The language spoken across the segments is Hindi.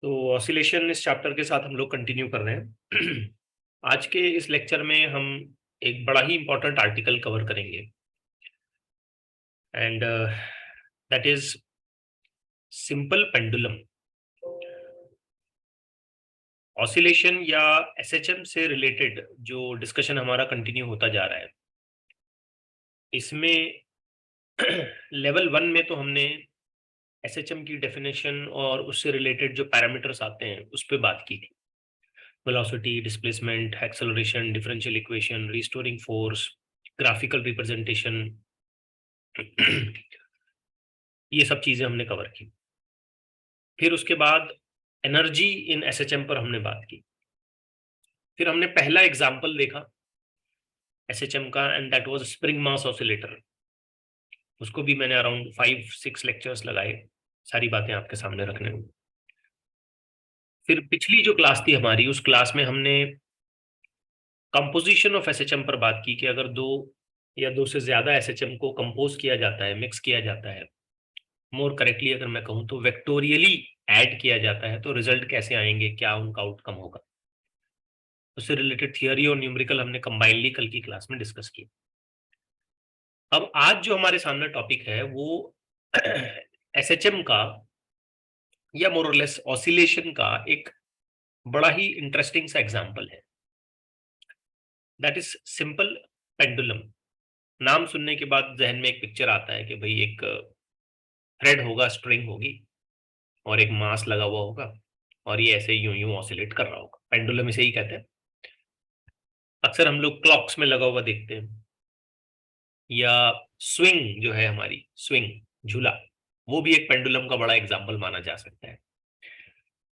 तो ऑसिलेशन इस चैप्टर के साथ हम लोग कंटिन्यू कर रहे हैं। आज के इस लेक्चर में हम एक बड़ा ही इंपॉर्टेंट आर्टिकल कवर करेंगे and that is simple pendulum. Oscillation या एसएचएम से रिलेटेड जो डिस्कशन हमारा कंटिन्यू होता जा रहा है, इसमें लेवल 1 में तो हमने एसएचएम की डेफिनेशन और उससे रिलेटेड जो पैरामीटर्स आते हैं उस पर बात की थी। Velocity, displacement, acceleration, differential equation, restoring force, graphical representation, ये सब चीजें हमने कवर की। फिर उसके बाद एनर्जी इन एसएचएम पर हमने बात की। फिर हमने पहला एग्जांपल देखा एसएचएम का and that was spring mass oscillator. उसको भी मैंने अराउंड 5-6 लेक्चर्स लगाए सारी बातें आपके सामने रखने में। फिर पिछली जो क्लास थी हमारी, उस क्लास में हमने कंपोजिशन ऑफ एसएचएम पर बात की कि अगर दो या दो से ज्यादा एसएचएम को कंपोज किया जाता है, मिक्स किया जाता है, मोर करेक्टली अगर मैं कहूं तो वेक्टोरियली ऐड किया जाता है, तो रिजल्ट कैसे आएंगे, क्या उनका आउटकम होगा। उससे रिलेटेड थियरी और न्यूमेरिकल हमने कंबाइनली कल की क्लास में डिस्कस किया। अब आज जो हमारे सामने टॉपिक है वो एसएचएम का या मोर और लेस ऑसिलेशन का एक बड़ा ही इंटरेस्टिंग सा एग्जांपल है, दैट इज सिंपल पेंडुलम। नाम सुनने के बाद जहन में एक पिक्चर आता है कि भाई एक थ्रेड होगा, स्ट्रिंग होगी और एक मास लगा हुआ होगा और ये ऐसे यूं यूं ऑसिलेट कर रहा होगा। पेंडुलम इसे ही कहते हैं। अक्सर हम लोग क्लॉक्स में लगा हुआ देखते हैं, या स्विंग जो है हमारी स्विंग, झूला, वो भी एक पेंडुलम का बड़ा एग्जाम्पल माना जा सकता है।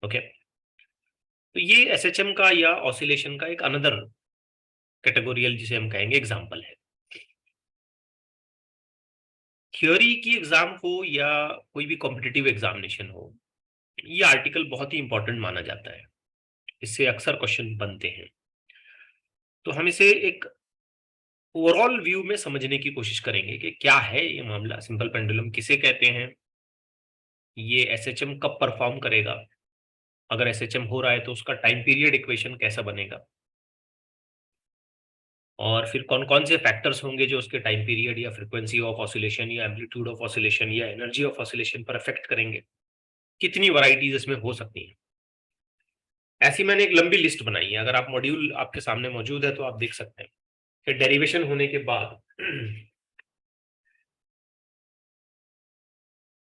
ओके, तो ये एसएचएम का या ऑसिलेशन का एक अनदर कैटेगोरियल जिसे हम कहेंगे एग्जाम्पल है। थ्योरी की एग्जाम हो या कोई भी कॉम्पिटिटिव एग्जामिनेशन हो, ये आर्टिकल बहुत ही इंपॉर्टेंट माना जाता है। इससे अक्सर क्वेश्चन बनते हैं, तो हम इसे एक ओवरऑल व्यू में समझने की कोशिश करेंगे कि क्या है ये मामला, सिंपल पेंडुलम किसे कहते हैं, ये एसएचएम कब परफॉर्म करेगा, अगर एसएचएम हो रहा है तो उसका टाइम पीरियड इक्वेशन कैसा बनेगा, और फिर कौन कौन से फैक्टर्स होंगे जो उसके टाइम पीरियड या फ्रीक्वेंसी ऑफ ऑसिलेशन या एम्पलीट्यूड ऑफ ऑसिलेशन या एनर्जी ऑफ ऑसिलेशन पर अफेक्ट करेंगे। कितनी वैरायटीज इसमें हो सकती हैं। ऐसी मैंने एक लंबी लिस्ट बनाई है, अगर आप मॉड्यूल आपके सामने मौजूद है तो आप देख सकते हैं कि डेरिवेशन होने के बाद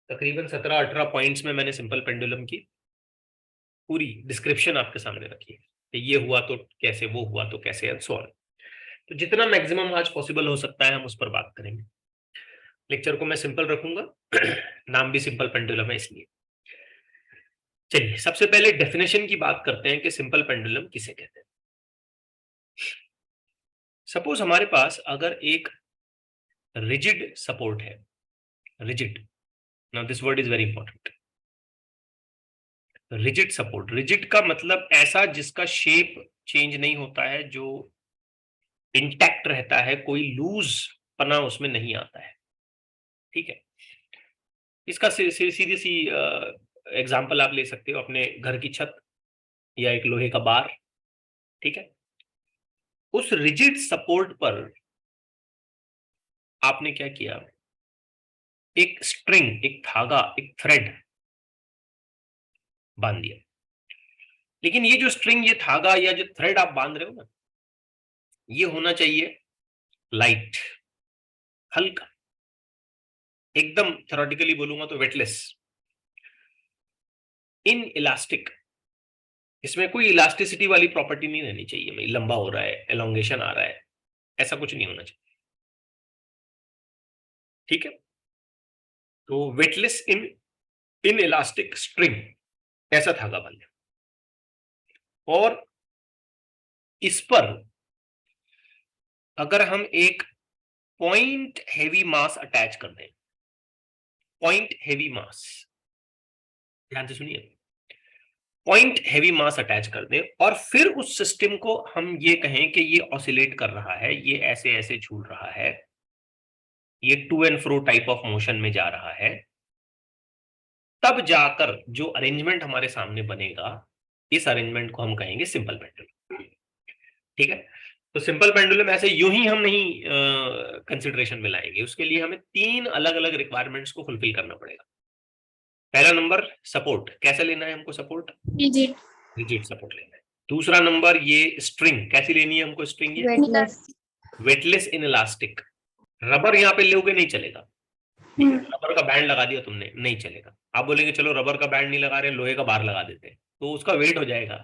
तकरीबन 17-18 पॉइंट्स में मैंने सिंपल पेंडुलम की पूरी डिस्क्रिप्शन आपके सामने रखी है कि ये हुआ तो कैसे, वो हुआ तो कैसे, एंड सो ऑन। तो जितना मैक्सिमम आज पॉसिबल हो सकता है हम उस पर बात करेंगे। लेक्चर को मैं सिंपल रखूंगा, नाम भी सिंपल पेंडुलम है इसलिए। चलिए सबसे पहले डेफिनेशन की बात करते हैं कि सिंपल पेंडुलम किसे कहते हैं। सपोज हमारे पास अगर एक रिजिड सपोर्ट है, rigid, now this word is very important. Rigid support, rigid का मतलब ऐसा जिसका शेप चेंज नहीं होता है, जो इंटैक्ट रहता है, कोई लूज पना उसमें नहीं आता है। ठीक है, इसका सीधी सी एग्जांपल आप ले सकते हो अपने घर की छत या एक लोहे का बार। ठीक है, उस रिजिड सपोर्ट पर आपने क्या किया, एक स्ट्रिंग, एक धागा, एक थ्रेड बांध दिया। लेकिन ये जो स्ट्रिंग, ये धागा या जो थ्रेड आप बांध रहे हो ना, ये होना चाहिए लाइट, हल्का, एकदम थ्योरेटिकली बोलूंगा तो वेटलेस, इन इलास्टिक। इसमें कोई इलास्टिसिटी वाली प्रॉपर्टी नहीं रहनी चाहिए, भाई लंबा हो रहा है, एलोंगेशन आ रहा है, ऐसा कुछ नहीं होना चाहिए। ठीक है, तो वेटलेस इन इलास्टिक स्ट्रिंग, ऐसा धागा बांधे और इस पर अगर हम एक पॉइंट हेवी मास अटैच कर दें, पॉइंट हेवी मास, ध्यान से सुनिए, पॉइंट हेवी मास अटैच कर दें और फिर उस सिस्टम को हम ये कहें कि ये ऑसिलेट कर रहा है, ये ऐसे ऐसे झूल रहा है, ये to and fro type of motion में जा रहा है, तब जाकर जो अरेंजमेंट हमारे सामने बनेगा, इस अरेंजमेंट को हम कहेंगे सिंपल पेंडुलम। ठीक है, तो सिंपल पेंडुलम ऐसे यूं ही हम नहीं कंसिडरेशन में लाएंगे, उसके लिए हमें 3 अलग अलग रिक्वायरमेंट्स को फुलफिल करना पड़ेगा। पहला नंबर सपोर्ट, कैसे लेना है हमको सपोर्ट? रिजिड। रिजिड सपोर्ट लेना है। दूसरा नंबर ये स्ट्रिंग, कैसी लेनी है हमको स्ट्रिंग? ये weightless. Weightless in elastic. Rubber यहाँ पे लोगे नहीं चलेगा, ठीक है, रबर का बैंड लगा दिया तुमने, नहीं चलेगा। आप बोलेंगे चलो रबर का बैंड नहीं लगा रहे, लोहे का बार लगा देते हैं, तो उसका वेट हो जाएगा,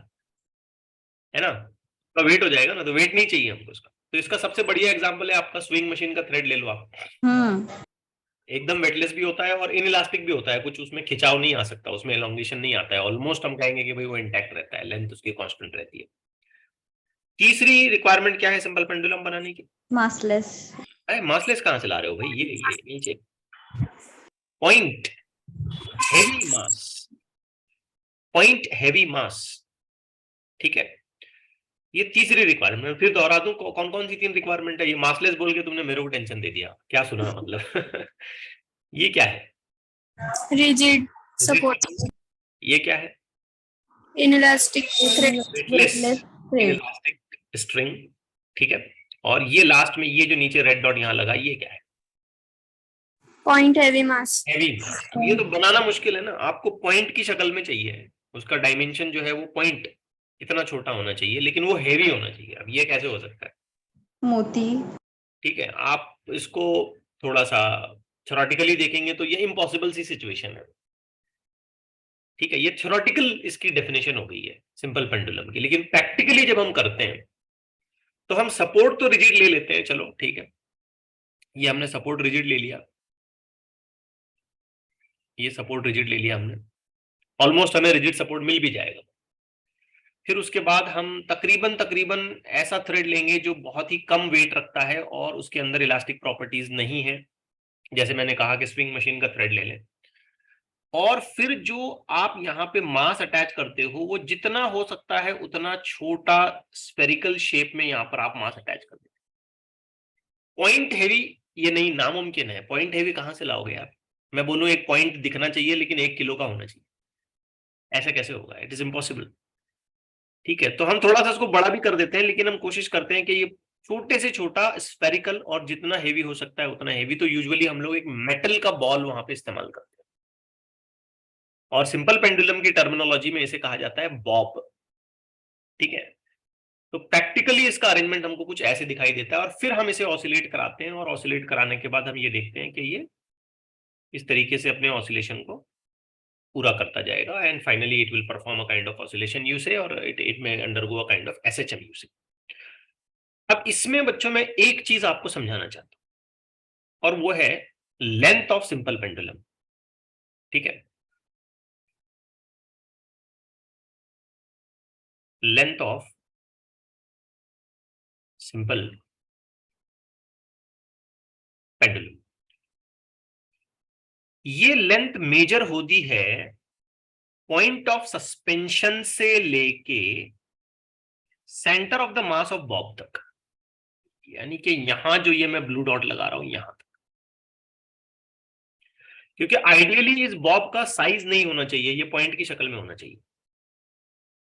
है ना, उसका वेट हो जाएगा ना, तो वेट नहीं चाहिए हमको उसका। तो इसका सबसे बढ़िया एग्जांपल है आपका स्विंग मशीन का थ्रेड ले लो आप। एकदम वेटलेस भी होता है और इनइलास्टिक भी होता है, कुछ उसमें खिंचाव नहीं आ सकता, उसमें एलोंगेशन नहीं आता है, ऑलमोस्ट हम कहेंगे कि भाई वो इंटैक्ट रहता है, लेंथ उसकी कांस्टेंट रहती है। तीसरी रिक्वायरमेंट क्या है सिंपल पेंडुलम बनाने की? मासलेस। अरे मासलेस कहां से ला रहे हो भाई, ये नीचे पॉइंट हेवी मास, पॉइंट हेवी मास, ठीक है, ये तीसरी रिक्वायरमेंट। फिर दोहरा दूं कौन कौन सी 3 रिक्वायरमेंट है? ये मासलेस बोल के तुमने मेरे को टेंशन दे दिया, क्या सुना मतलब ये क्या है? Rigid support. ये क्या है? Inelastic thread. Weightless inelastic string, ठीक है। और ये लास्ट में ये जो नीचे रेड डॉट यहाँ लगा, ये क्या है? पॉइंट हेवी मास। हेवी मास। ये तो बनाना मुश्किल है ना, आपको पॉइंट की शक्ल में चाहिए, उसका डायमेंशन जो है वो पॉइंट इतना छोटा होना चाहिए, लेकिन वो हेवी होना चाहिए। अब ये कैसे हो सकता है? मोती। ठीक है, आप इसको थोड़ा सा थ्योरेटिकली देखेंगे तो ये इम्पॉसिबल सी सिचुएशन है, ठीक है, ये थ्योरेटिकल इसकी डेफिनेशन हो गई है सिंपल पेंडुलम की। लेकिन प्रैक्टिकली जब हम करते हैं तो हम सपोर्ट तो रिजिड ले लेते हैं, चलो ठीक है, ये हमने सपोर्ट रिजिड ले लिया, ये सपोर्ट रिजिड ले लिया हमने, ऑलमोस्ट हमें रिजिड सपोर्ट मिल भी जाएगा। फिर उसके बाद हम तकरीबन ऐसा थ्रेड लेंगे जो बहुत ही कम वेट रखता है और उसके अंदर इलास्टिक प्रॉपर्टीज नहीं है, जैसे मैंने कहा कि स्विंग मशीन का थ्रेड ले लें। और फिर जो आप यहाँ पे मास अटैच करते हो वो जितना हो सकता है उतना छोटा स्फेरिकल शेप में यहाँ पर आप मास अटैच कर देते। पॉइंट हेवी ये नहीं, नामुमकिन है। पॉइंट हेवी कहां से लाओगे आप? मैं बोलूं एक पॉइंट दिखना चाहिए लेकिन 1 किलो का होना चाहिए, ऐसा कैसे होगा? It is impossible. ठीक है, तो हम थोड़ा सा इसको बड़ा भी कर देते हैं, लेकिन हम कोशिश करते हैं कि ये छोटे से छोटा स्फेरिकल और जितना हेवी हो सकता है उतना हेवी। तो यूजुअली हम लोग एक मेटल का बॉल वहां पे इस्तेमाल करते हैं, और सिंपल पेंडुलम की टर्मिनोलॉजी में इसे कहा जाता है बॉब, ठीक है। तो प्रैक्टिकली इसका अरेंजमेंट हमको कुछ ऐसे दिखाई देता है, और फिर हम इसे ऑसिलेट कराते हैं, और ऑसिलेट कराने के बाद हम ये देखते हैं कि ये इस तरीके से अपने ऑसिलेशन को पूरा करता जाएगा, and finally it will perform a kind of oscillation you से, और इट में undergo a kind of SHM you से। अब इसमें बच्चों में एक चीज आपको समझाना चाहता हूं, और वो है लेंथ ऑफ सिंपल पेंडुलम, ठीक है, लेंथ ऑफ सिंपल पेंडुलम। ये लेंथ मेजर होती है पॉइंट ऑफ सस्पेंशन से लेके centre of the mass of Bob तक, यानी कि यहां जो ये मैं ब्लू डॉट लगा रहा हूं यहां तक। क्योंकि आइडियली इस बॉब का साइज नहीं होना चाहिए, ये पॉइंट की शक्ल में होना चाहिए।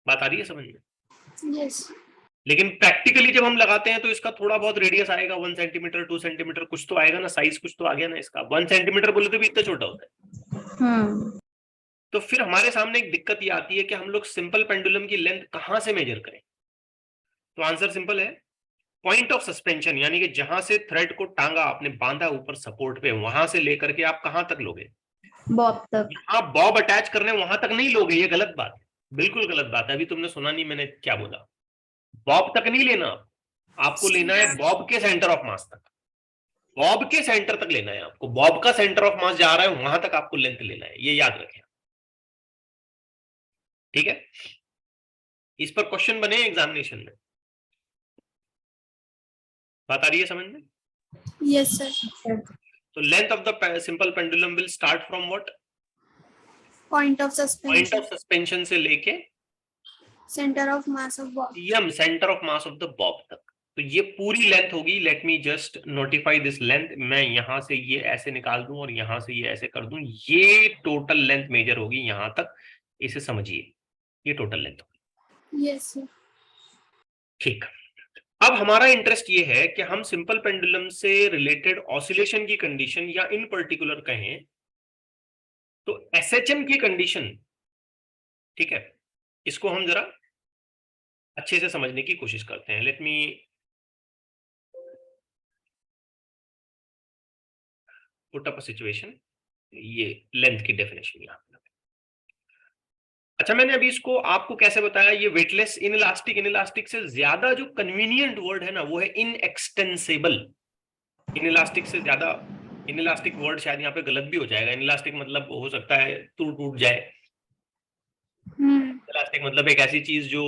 बात आ रही है समझ में? यस। लेकिन प्रैक्टिकली जब हम लगाते हैं तो इसका थोड़ा बहुत रेडियस आएगा, 1 सेंटीमीटर 2 सेंटीमीटर कुछ तो आएगा ना, साइज कुछ तो आ गया ना इसका। 1 सेंटीमीटर बोले तो भी इतना छोटा होता है। तो फिर हमारे सामने एक दिक्कत ये आती है कि हम लोग सिंपल पेंडुलम की लेंथ कहां से मेजर करें? तो आंसर सिंपल है, पॉइंट ऑफ सस्पेंशन, यानी कि जहां से थ्रेड को टांगा आपने, बांधा ऊपर सपोर्ट पे, वहां से लेकर के आप कहां तक लोगे? बॉब तक। आप बॉब अटैच करने वहां तक नहीं लोगे, ये गलत बात है, बिल्कुल गलत बात है। अभी तुमने सुना नहीं मैंने क्या बोला, बॉब तक नहीं लेना, आपको लेना है बॉब के सेंटर ऑफ मास तक। बॉब के सेंटर तक लेना है आपको, बॉब का सेंटर ऑफ मास जा रहा है वहां तक आपको लेंथ लेना है, ये याद रखें, ठीक है। इस पर क्वेश्चन बने एग्जामिनेशन में, बात आ रही है समझ में? Yes sir. तो length of the simple pendulum will start from what? Point of point suspension. Of suspension से लेके centre of mass of bob. Centre of mass of the bob तक, तो ये पूरी लेंथ होगी, let me just notify this length, मैं यहां से ये ऐसे निकाल दूं और यहां से ये ऐसे कर दूं, ये टोटल लेंथ मेजर होगी यहां तक, इसे समझिए, ये टोटल लेंथ होगी। Yes sir. ठीक, अब हमारा इंटरेस्ट ये है कि हम सिंपल पेंडुलम से रिलेटेड ऑसिलेशन की कंडीशन या इन पर्टिकुलर कहें तो एसएचएम की कंडीशन, ठीक है, इसको हम जरा अच्छे से समझने की कोशिश करते हैं। Let me put up a situation, ये लेंथ की डेफिनेशन यहां। अच्छा, मैंने अभी इसको आपको कैसे बताया, ये वेटलेस इनइलास्टिक, इनइलास्टिक से ज्यादा जो कन्वीनियंट वर्ड है ना वो है इनएक्सटेंसिबल। इनइलास्टिक से ज्यादा, इनइलास्टिक वर्ड शायद यहाँ पे गलत भी हो जाएगा, इनइलास्टिक मतलब हो सकता है टूट जाए, इलास्टिक मतलब एक ऐसी चीज जो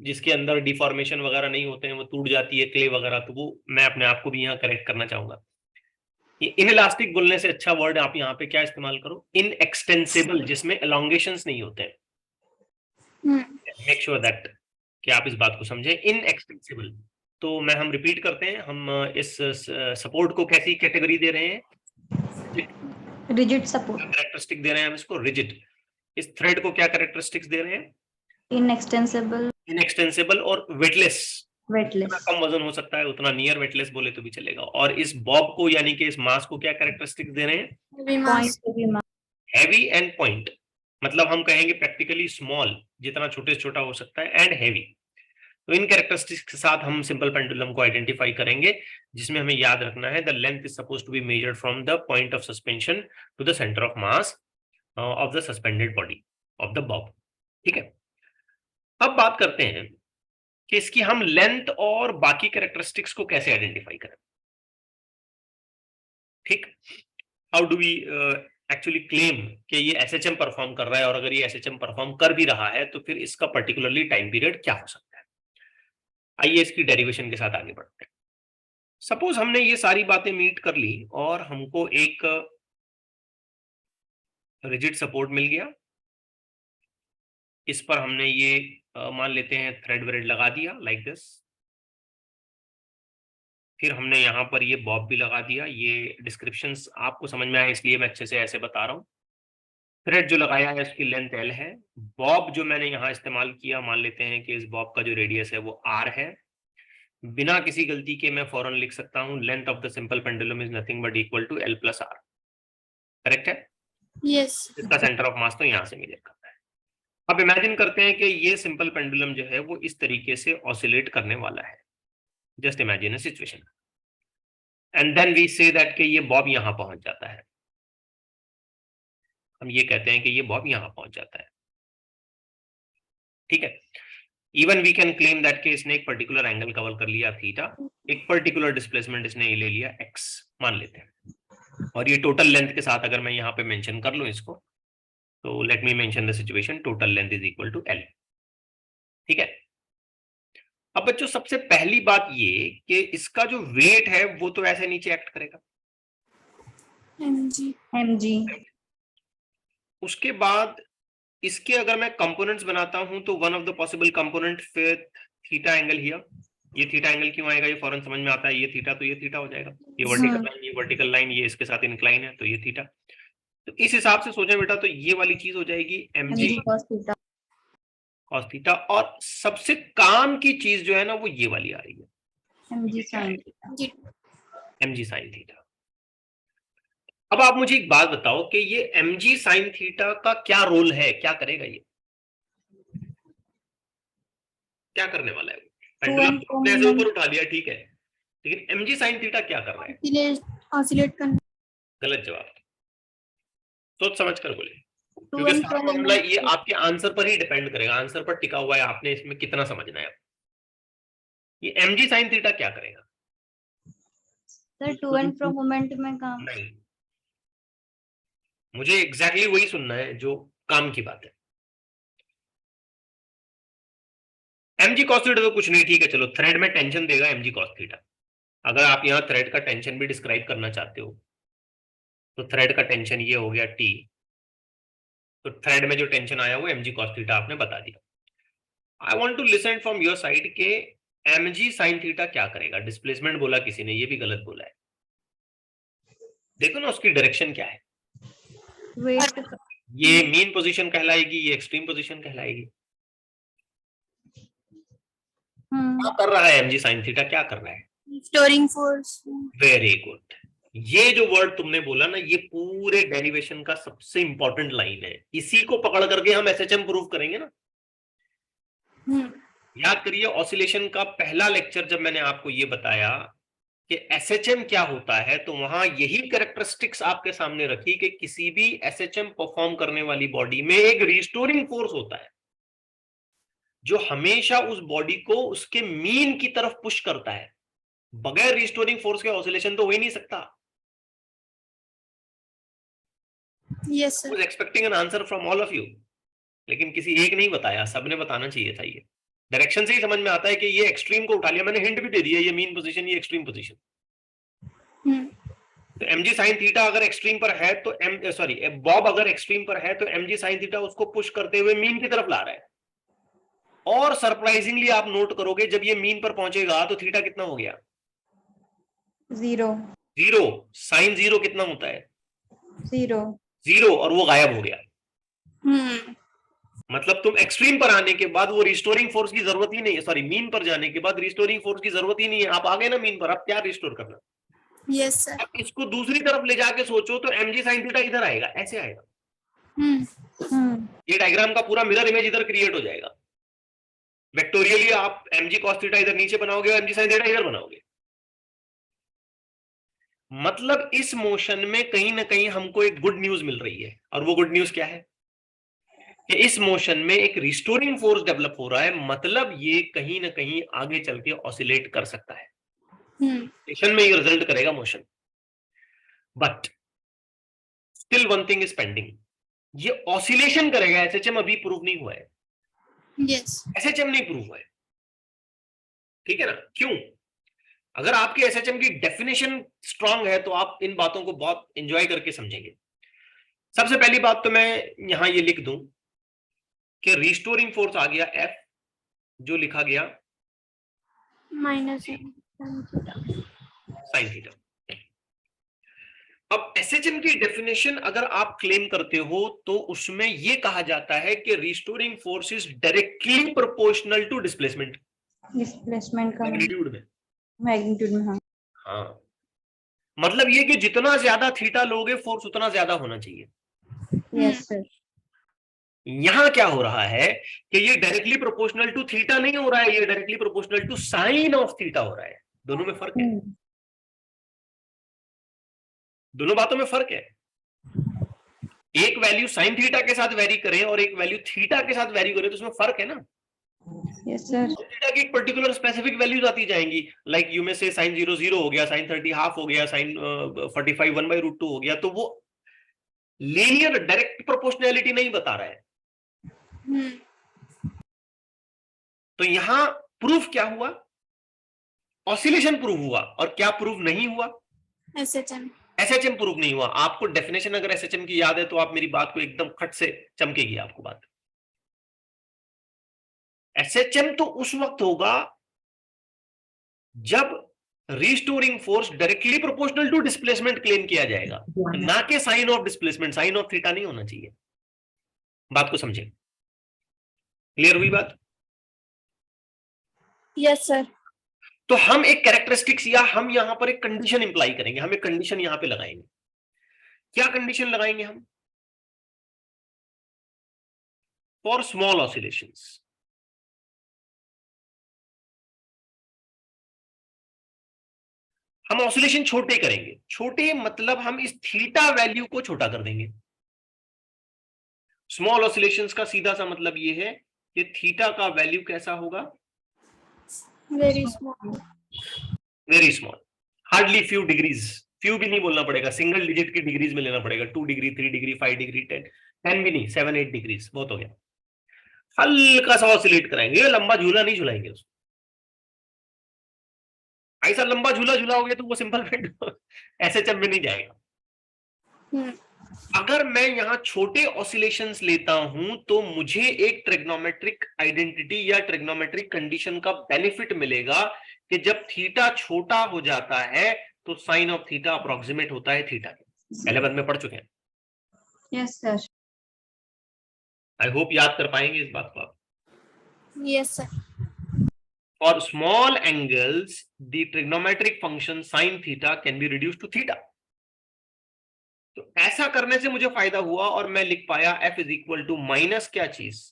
जिसके अंदर डिफॉर्मेशन वगैरह नहीं होते हैं, वो टूट जाती है, क्ले वगैरह, तो वो मैं अपने आप को भी यहाँ करेक्ट करना चाहूंगा। इनइलास्टिक बोलने से अच्छा वर्ड आप यहाँ पे क्या इस्तेमाल करो, इनएक्सटेंसिबल, जिसमें एलोंगेशंस नहीं होते हैं। मेक श्योर दैट कि आप इस बात को समझें, इनएक्सटेंसिबल। तो हम रिपीट करते हैं, हम इस सपोर्ट को कैसी कैटेगरी दे रहे हैं, रिजिड सपोर्ट, कैरेक्टरिस्टिक दे रहे हैं हम इसको रिजिड। इस थ्रेड को क्या कैरेक्टरिस्टिक्स दे रहे हैं, इनएक्सटेंसिबल, इनएक्सटेंसिबल और वेटलेस। वेटलेस, जितना कम वजन हो सकता है उतना नियर वेटलेस बोले तो भी चलेगा। और इस बॉब को यानी कि इस मास को क्या कैरेक्टरिस्टिक्स दे रहे हैं, हैवी एंड पॉइंट, मतलब हम कहेंगे प्रैक्टिकली स्मॉल, जितना छोटे से छोटा हो सकता है, एंड हैवी। तो इन कैरेक्टरिस्टिक्स के साथ हम सिंपल पेंडुलम को आइडेंटिफाई करेंगे, जिसमें हमें याद रखना है the length is supposed to be measured from the point of suspension to the centre of mass of the suspended body of the bob. ठीक है, अब बात करते हैं कि इसकी हम लेंथ और बाकी कैरेक्टरिस्टिक्स को कैसे आइडेंटिफाई करें। ठीक, how do we actually claim कि ये एसएचएम परफॉर्म कर रहा है, और अगर ये एसएचएम परफॉर्म कर भी रहा है तो फिर इसका पर्टिकुलरली टाइम पीरियड क्या हो सकता है। आइए इसकी डेरिवेशन के साथ आगे बढ़ते हैं। सपोज हमने ये सारी बातें मीट कर ली और हमको एक रिजिड सपोर्ट मिल गया, इस पर हमने ये मान लेते हैं थ्रेड व्रेड लगा दिया लाइक दिस, फिर हमने यहाँ पर ये बॉब भी लगा दिया। ये डिस्क्रिप्शंस आपको समझ में आए इसलिए मैं अच्छे से ऐसे बता रहा हूँ। थ्रेड जो लगाया है उसकी लेंथ L है, बॉब जो मैंने यहाँ इस्तेमाल किया, मान लेते हैं कि इस बॉब का जो रेडियस है वो R है। बिना किसी गलती के मैं फौरन लिख सकता हूँ length of the simple pendulum is nothing but equal to L plus R। Correct है? यस। इसका सेंटर ऑफ मास तो यहाँ से मेजर करता है। अब इमेजिन करते हैं कि ये सिंपल पेंडुलम जो है वो इस तरीके से ऑसिलेट करने वाला है। Just imagine a situation, and then we say that कि ये बॉब यहाँ पहुंच जाता है। हम ये कहते हैं कि ये बॉब यहाँ पहुंच जाता है। ठीक है, even we can claim that कि इसने एक पर्टिकुलर एंगल कवर कर लिया थीटा, एक पर्टिकुलर डिस्प्लेसमेंट इसने ले लिया x मान लेते हैं, और ये टोटल लेंथ के साथ अगर मैं यहाँ पे मेंशन कर लूं इसको, तो let me mention the situation total length is equal to L। ठीक है, अब बच्चों सबसे पहली बात ये कि इसका जो वेट है वो तो ऐसे नीचे एक्ट करेगा, mg। उसके बाद इसके अगर मैं कंपोनेंट्स बनाता हूं तो one of the possible component फिर थीटा एंगल हियर। ये थीटा एंगल क्यों आएगा, ये फौरन समझ में आता है, ये थीटा तो ये थीटा हो जाएगा, ये वर्टिकल लाइन, ये वर्टिकल लाइन, ये इसके साथ इंक्लाइन है तो ये थीटा। तो इस हिसाब से सोचें बेटा, तो ये वाली चीज हो जाएगी mg cos थीटा, और सबसे काम की चीज जो है ना वो ये वाली आ रही है mg sin थीटा। अब आप मुझे एक बात बताओ कि ये mg sin थीटा का क्या रोल है, क्या करेगा, ये क्या करने वाला है? पेंडुलम आपने ऐसे ऊपर उठा लिया ठीक है, लेकिन mg sin थीटा क्या कर रहा है? ऑसिलेट करना। गलत जवाब, सोच समझ कर बोले, क्योंकि सारा मामला ये आपके आंसर पर ही डिपेंड करेगा, आंसर पर टिका हुआ है, आपने इसमें कितना समझना है। ये mg sin थीटा क्या करेगा sir? To and fro moment में काम नहीं, मुझे एग्जैक्टली वही सुनना है जो काम की बात है। mg cos थीटा तो कुछ नहीं, ठीक है चलो, थ्रेड में टेंशन देगा mg cos थीटा। अगर आप यहाँ थ्रेड का टेंशन भी डिस्क्राइब करना चाहते हो तो थ्रेड का टेंशन ये हो गया T, तो थ्रेड में जो टेंशन आया वो mg cos थीटा आपने बता दिया। I want to listen from your side के mg sin थीटा क्या करेगा? डिस्प्लेसमेंट बोला किसी ने, ये भी गलत बोला है। देखो ना उसकी डायरेक्शन क्या है। वेट ये मीन पोजीशन कहलाएगी, ये एक्सट्रीम पोजीशन कहलाएगी। क्या कर रहा है mg sin थीटा, क्या कर रहा है? Restoring force. Very good. ये जो वर्ड तुमने बोला ना, ये पूरे डेरिवेशन का सबसे इंपॉर्टेंट लाइन है। इसी को पकड़ करके हम एसएचएम प्रूव करेंगे ना। याद करिए ऑसिलेशन का पहला लेक्चर जब मैंने आपको ये बताया कि एसएचएम क्या होता है, तो वहां यही कैरेक्टरिस्टिक्स आपके सामने रखी कि किसी भी एसएचएम परफॉर्म करने वाली बॉडी में एक रिस्टोरिंग फोर्स होता है जो हमेशा उस बॉडी को उसके मीन की तरफ पुश करता है। बगैर रिस्टोरिंग फोर्स के ऑसिलेशन तो हो ही नहीं सकता। Yes, sir. was expecting an answer from all of you, लेकिन किसी एक नहीं बताया, सबने बताना चाहिए था। ये डायरेक्शन से ही समझ में आता है कि ये एक्सट्रीम को उठा लिया, मैंने हिंट भी दे दिया, ये मीन पोजीशन, ये एक्सट्रीम पोजीशन। तो mg sin थीटा अगर एक्सट्रीम पर है तो बॉब अगर एक्सट्रीम पर है तो mg sin थीटा उसको पुश करते हुए मीन की तरफ ला रहा है। और सरप्राइजिंगली आप नोट करोगे जब ये मीन पर पहुंचेगा तो थीटा कितना हो गया? 0 0। साइन 0 कितना होता है? 0 और वो गायब हो गया। मतलब तुम एक्सट्रीम पर आने के बाद वो रिस्टोरिंग फोर्स की जरूरत ही नहीं है, सॉरी मीन पर जाने के बाद रिस्टोरिंग फोर्स की जरूरत ही नहीं है। आप आ गए ना मीन पर, अब क्या रिस्टोर करना? Yes, sir. अब इसको दूसरी तरफ ले जाके सोचो तो mg sin थीटा इधर आएगा, ऐसे आएगा। ये डायग्राम का पूरा मिरर इमेज इधर क्रिएट हो जाएगा। वेक्टोरियली आप mg cos थीटा इधर नीचे बनाओगे और mg sin थीटा इधर बनाओगे। मतलब इस मोशन में कहीं ना कहीं हमको एक गुड न्यूज मिल रही है, और वो गुड न्यूज क्या है कि इस मोशन में एक रिस्टोरिंग फोर्स डेवलप हो रहा है। मतलब ये कहीं ना कहीं आगे चल के ऑसिलेट कर सकता है, मोशन में ये रिजल्ट करेगा motion. But still one thing is pending, ये ऑसिलेशन करेगा, एसएचएम अभी प्रूव नहीं हुआ है। Yes. एसएचएम नहीं प्रूव हुआ है, ठीक है ना? क्यों? अगर आपके एसएचएम की डेफिनेशन स्ट्रांग है तो आप इन बातों को बहुत एंजॉय करके समझेंगे। सबसे पहली बात तो मैं यहां ये लिख दूं कि रिस्टोरिंग फोर्स आ गया F, जो लिखा गया Minus साइन थीटा। अब एसएचएम की डेफिनेशन अगर आप क्लेम करते हो तो उसमें यह कहा जाता है कि restoring force is directly proportional to displacement displacement का मैग्नीट्यूड में। हाँ हाँ, मतलब ये कि जितना ज्यादा थीटा लोगे फोर्स उतना ज्यादा होना चाहिए। Yes sir. यहां क्या हो रहा है कि ये डायरेक्टली प्रोपोर्शनल टू थीटा नहीं हो रहा है, ये directly proportional to sine of theta हो रहा है। दोनों में फर्क है, दोनों बातों में फर्क है। एक वैल्यू साइन थीटा के साथ वेरी करे और एक वैल्यू थीटा के साथ वेरी करे तो उसमें फर्क है ना। Yes sir. थीटा की एक पर्टिकुलर स्पेसिफिक वैल्यूज आती जाएंगी, लाइक यू में से साइन 0 0 हो गया, साइन 30 हाफ हो गया, साइन 45 1/√2 हो गया। तो वो लीनियर डायरेक्ट प्रोपोर्शनैलिटी नहीं बता रहा है। तो यहां प्रूफ क्या हुआ? ऑसिलेशन प्रूव हुआ। और क्या प्रूव नहीं हुआ? SHM. एसएचएम प्रूव नहीं हुआ। आपको डेफिनेशन अगर एसएचएम की याद है तो आप मेरी बात को एकदम खट से चमकेगी आपको बात। एसएचएम तो उस वक्त होगा जब restoring force directly proportional to displacement claim किया जाएगा, ना कि sine of displacement. Sine of theta नहीं होना चाहिए। बात को समझे? क्लियर हुई बात? Yes, sir. तो हम एक कैरेक्टरिस्टिक्स या हम यहां पर एक कंडीशन इंप्लाई करेंगे। हम एक कंडीशन यहां पे लगाएंगे। क्या कंडीशन लगाएंगे हम? फॉर स्मॉल ऑसिलेशंस, हम ऑसिलेशन छोटे करेंगे। छोटे मतलब हम इस थीटा वैल्यू को छोटा कर देंगे। स्मॉल ऑसिलेशंस का सीधा सा मतलब ये है कि थीटा का वैल्यू कैसा होगा? Very small. Very small, hardly few degrees. Few भी नहीं बोलना पड़ेगा, सिंगल डिजिट की डिग्रीज में लेना पड़ेगा। 2 डिग्री 3 डिग्री 5 डिग्री 10 भी नहीं, 7 8 डिग्रीज बहुत हो गया। हल्का सा ऑसिलेट कराएंगे, लंबा झूला नहीं झुलाएंगे उसको। ऐसा लंबा झूला झुलाओगे तो वो सिंपल बेड एसएचएम में नहीं जाएगा। अगर मैं यहाँ छोटे ऑसिलेशंस लेता हूं तो मुझे एक ट्रिग्नोमेट्रिक आइडेंटिटी या ट्रिग्नोमेट्रिक कंडीशन का बेनिफिट मिलेगा कि जब थीटा छोटा हो जाता है तो साइन ऑफ थीटा अप्रोक्सीमेट होता है थीटा के। पहले बंद में पढ़ चुके हैं। Yes sir. आई होप याद कर पाएंगे इस बात को आप। Yes, sir. For small angles, the trigonometric function sin theta can be reduced to theta. तो ऐसा करने से मुझे फायदा हुआ और मैं लिख पाया f is equal to minus क्या चीज,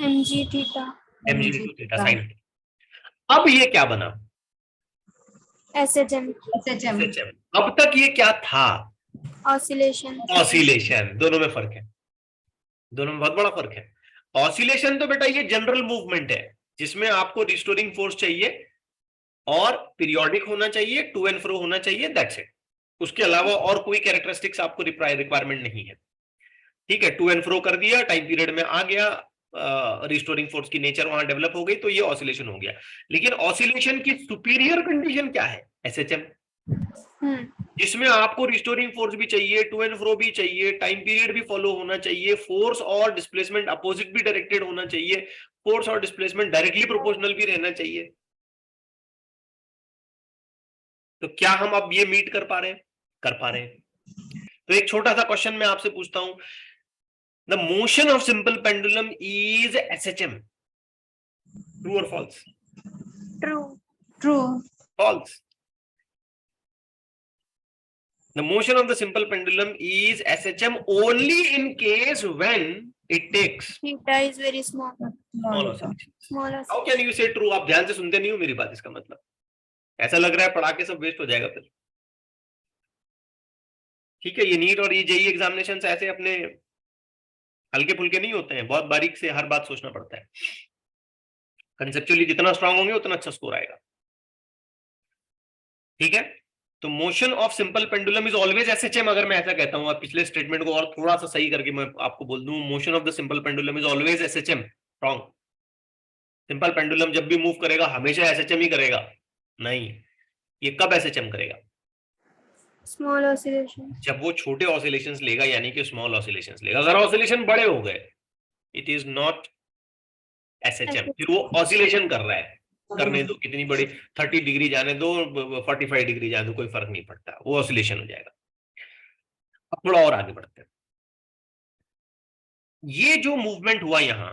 mg theta. mg into theta sin theta। अब ये क्या बना, SHM. SHM। अब तक ये क्या था, Oscillation. ऑसिलेशन। दोनों में फर्क है, दोनों में बहुत बड़ा फर्क है। ऑसिलेशन तो बेटा ये जनरल मूवमेंट है जिसमें आपको रिस्टोरिंग फोर्स चाहिए और पीरियोडिक होना चाहिए, टू एंड फ्रो होना चाहिए, दैट्स इट। उसके अलावा और कोई कैरेक्टरिस्टिक्स आपको रिक्वायरमेंट नहीं है। ठीक है, टू एंड फ्रो कर दिया, टाइम पीरियड में आ गया, रिस्टोरिंग फोर्स की नेचर वहां डेवलप हो गई, तो ये ऑसिलेशन हो गया। लेकिन ऑसिलेशन की सुपीरियर कंडीशन क्या है, एसएचएम, जिसमें आपको रिस्टोरिंग फोर्स भी चाहिए, टू एंड फ्रो भी चाहिए, टाइम पीरियड भी फॉलो होना चाहिए, फोर्स और डिस्प्लेसमेंट अपोजिट भी डायरेक्टेड होना चाहिए, फोर्स और डिस्प्लेसमेंट डायरेक्टली प्रोपोर्शनल भी रहना चाहिए। तो क्या हम अब ये मीट कर पा रहे हैं, कर पा रहे हैं। तो एक छोटा सा क्वेश्चन मैं आपसे पूछता हूं, the motion of simple pendulum is SHM, true और false? True. True. False. The motion of the simple pendulum is SHM only in case when it takes Theta is very small. small oscillations. Small How oscillation. can you say true? आप ध्यान से सुनते नहीं हो मेरी बात, इसका मतलब ऐसा लग रहा है पढ़ा के सब वेस्ट हो जाएगा फिर। ठीक है, ये नीट और ये जेई एग्जामिनेशन ऐसे अपने हल्के फुल्के नहीं होते हैं, बहुत बारीक से हर बात सोचना पड़ता है। कंसेप्चुअली जितना स्ट्रांग होंगे उतना अच्छा स्कोर आएगा। ठीक है, तो motion of simple pendulum is always SHM. अगर मैं ऐसा कहता हूं, आप पिछले स्टेटमेंट को और थोड़ा सा सही करके मैं आपको बोल दूं, motion of the simple pendulum is always SHM, wrong. Simple pendulum जब भी मूव करेगा हमेशा एसएचएम ही करेगा? नहीं। ये कब एसएचएम करेगा? Small oscillation. जब वो छोटे ऑसिलेशंस लेगा, यानी कि स्मॉल ऑसिलेशंस लेगा। अगर ऑसिलेशन बड़े हो गए, इट इज नॉट एसएचएम, फिर वो ऑसिलेशन कर रहा है, करने दो, कितनी बड़ी 30 डिग्री जाने दो, 45 डिग्री जाने दो, कोई फर्क नहीं पड़ता, वो ऑसिलेशन हो जाएगा। अब थोड़ा और आगे बढ़ते हैं। ये जो मूवमेंट हुआ यहां,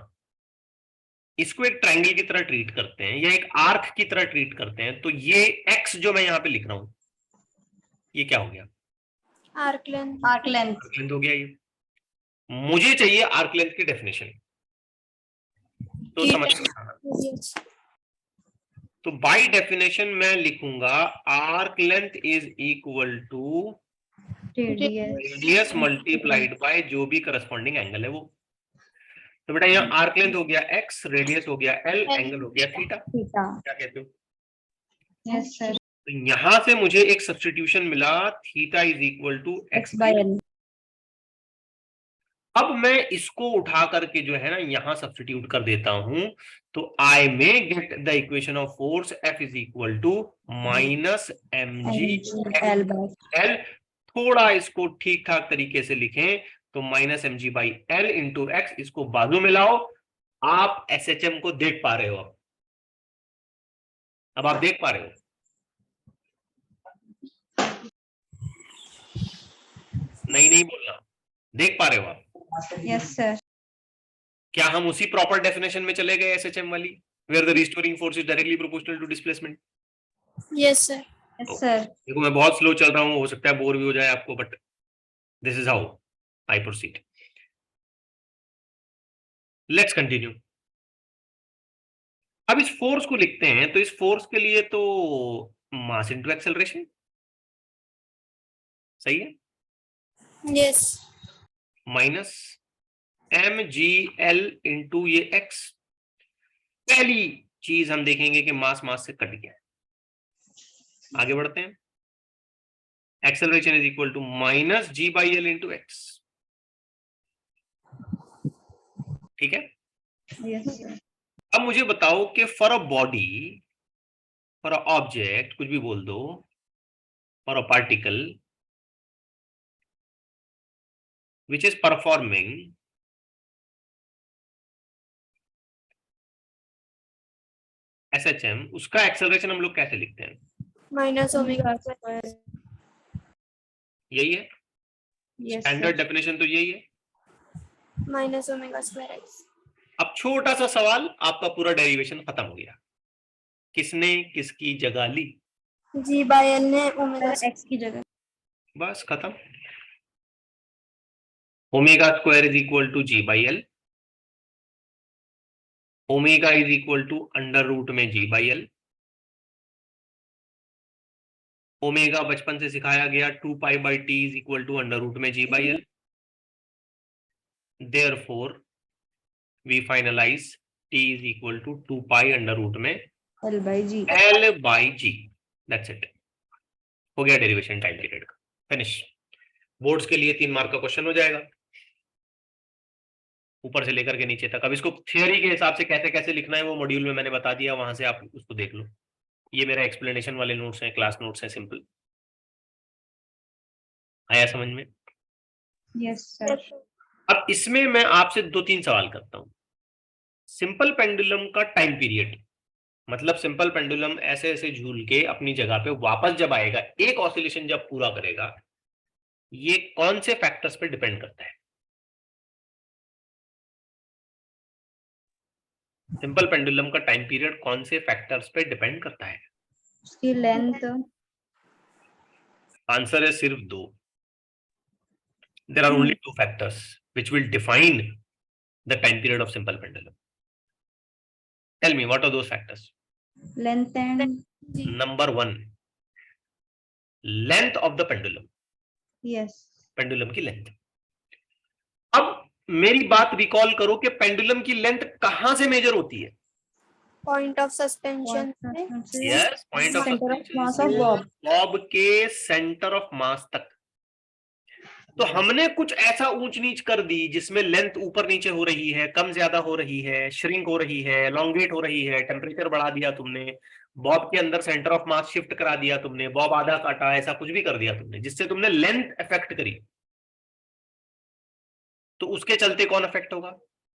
इसको एक ट्रायंगल की तरह ट्रीट करते हैं या एक आर्क की तरह ट्रीट करते हैं। तो ये एक्स जो मैं यहां पे लिख रहा हूं, ये क्या हो गया? Arc length. Arc length. Arc length हो गया। ये मुझे चाहिए आर्क लेंथ की डेफिनेशन, तो समझ Radius. तो बाय डेफिनेशन मैं लिखूंगा arc length is equal to radius multiplied by जो भी करस्पॉन्डिंग एंगल है वो। तो बेटा यहाँ आर्क लेंथ हो गया x, रेडियस हो गया l, एंगल हो गया थीटा। क्या कहते हो? Yes sir. तो यहां से मुझे एक सब्स्टिट्यूशन मिला, theta is equal to x by L. अब मैं इसको उठा करके जो है ना यहां सब्स्टिट्यूट कर देता हूं, तो I may get the equation of force F is equal to minus mg L by l। थोड़ा इसको ठीक ठाक तरीके से लिखें तो minus mg by L into x. इसको बाजू में लाओ, आप एसएचएम को देख पा रहे हो। अब आप देख पा रहे हो, नहीं बोलना, देख पा रहे हो आप? Yes sir. क्या हम उसी प्रॉपर डेफिनेशन में चले गए एसएचएम वाली, where the restoring force is directly proportional to displacement? Yes, sir. Yes sir. देखो मैं बहुत स्लो चल रहा हूं, हो सकता है बोर भी हो जाए आपको, but this is how I proceed. Let's continue. अब इस फोर्स को लिखते हैं, तो इस फोर्स के लिए तो मास इनटू एक्सेलरेशन सही है, Yes. Minus m g L into ये एक्स। पहली चीज हम देखेंगे कि मास मास से कट गया है। आगे बढ़ते हैं। Acceleration is equal to minus g by L into x. ठीक है, यस सर। अब मुझे बताओ कि for a body, for a object, कुछ भी बोल दो, for a particle, which is performing SHM, उसका एक्सेलरेशन हम लोग कैसे लिखते हैं? माइनस ओमेगा यही है स्टैंडर्ड डेफिनेशन, तो यही है माइनस ओमेगा स्क्वायर एक्स। अब छोटा सा सवाल, आपका पूरा डेरिवेशन खत्म हो गया। किसने किसकी जगह ली? जी बाय एल ने ओमेगा एक्स की जगह। बस खत्म। Omega square is equal to g by L, omega is equal to under root में जी बाई एल। ओमेगा बचपन से सिखाया गया 2 pi by T is equal to under root में g by L. Therefore we finalize T is equal to 2 pi under root में L by g. That's it. हो गया डेरिवेशन टाइम पीरियड का, फिनिश। बोर्ड्स के लिए 3 मार्क का क्वेश्चन हो जाएगा, ऊपर से लेकर के नीचे तक। अब इसको थियोरी के हिसाब से कैसे कैसे लिखना है वो मॉड्यूल में मैंने बता दिया, वहां से आप उसको देख लो। ये मेरा एक्सप्लेनेशन वाले नोट्स हैं, क्लास नोट्स हैं, सिंपल। आया समझ में? Yes sir. अब इसमें मैं आपसे 2-3 सवाल करता हूं। सिंपल पेंडुलम का टाइम पीरियड, मतलब सिंपल पेंडुलम ऐसे ऐसे झूल के अपनी जगह पे वापस जब आएगा, एक ऑसिलेशन जब पूरा करेगा, ये कौन से फैक्टर्स पे डिपेंड करता है? सिंपल पेंडुलम का टाइम पीरियड कौन से फैक्टर्स पे डिपेंड करता है? उसकी लेंथ। आंसर है सिर्फ 2। There are only 2 factors which will define the time period of simple pendulum. Tell me, what are those factors? Length and. Number 1, length of the pendulum. Yes. Pendulum की लेंथ। अब मेरी बात रिकॉल करो कि पेंडुलम की लेंथ कहां से मेजर होती है? Point of suspension yes, point of mass of Bob. Bob के सेंटर ऑफ मास तक। तो हमने कुछ ऐसा ऊंच नीच कर दी जिसमें लेंथ ऊपर नीचे हो रही है, कम ज्यादा हो रही है, श्रिंक हो रही है, एलोंगेट हो रही है, टेम्परेचर बढ़ा दिया तुमने, बॉब के अंदर सेंटर ऑफ मास शिफ्ट करा दिया तुमने, बॉब आधा काटा, ऐसा कुछ भी कर दिया तुमने जिससे तुमने लेंथ अफेक्ट करी। तो उसके चलते कौन अफेक्ट होगा?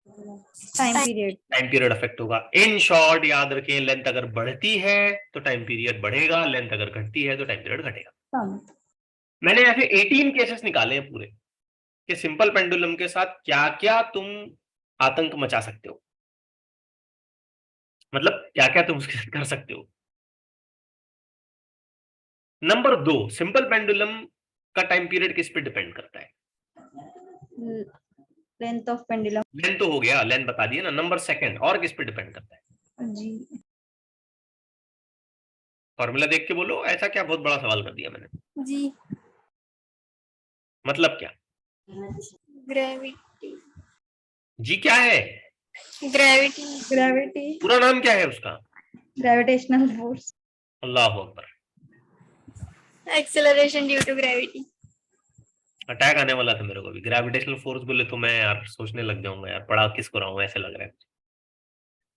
Time period. Time period affect होगा। इन शॉर्ट याद रखें, लेंथ अगर बढ़ती है तो टाइम पीरियड बढ़ेगा, लेंथ अगर घटती है तो टाइम पीरियड घटेगा। मैंने ऐसे 18 केसेस निकाले हैं पूरे कि सिंपल पेंडुलम के साथ क्या क्या तुम आतंक मचा सकते हो, मतलब क्या क्या तुम उसके साथ कर सकते हो। नंबर 2, सिंपल पेंडुलम का टाइम पीरियड किस पे डिपेंड करता है? Length of pendulum. लेंथ तो हो गया, लेंथ बता दिया ना। नंबर 2 और किस पे डिपेंड करता है? जी। फॉर्मूला देख के बोलो, ऐसा क्या बहुत बड़ा सवाल कर दिया मैंने? जी मतलब क्या? ग्रेविटी। जी क्या है? ग्रेविटी। पूरा नाम क्या है उसका? Gravitational force. अल्लाह अकबर। Acceleration due to gravity. Attack आने वाला था मेरे को भी। ग्रेविटेशनल फोर्स बोले तो मैं यार सोचने लग जाऊंगा, यार पढ़ा किसको रहा हूं ऐसे लग रहा है।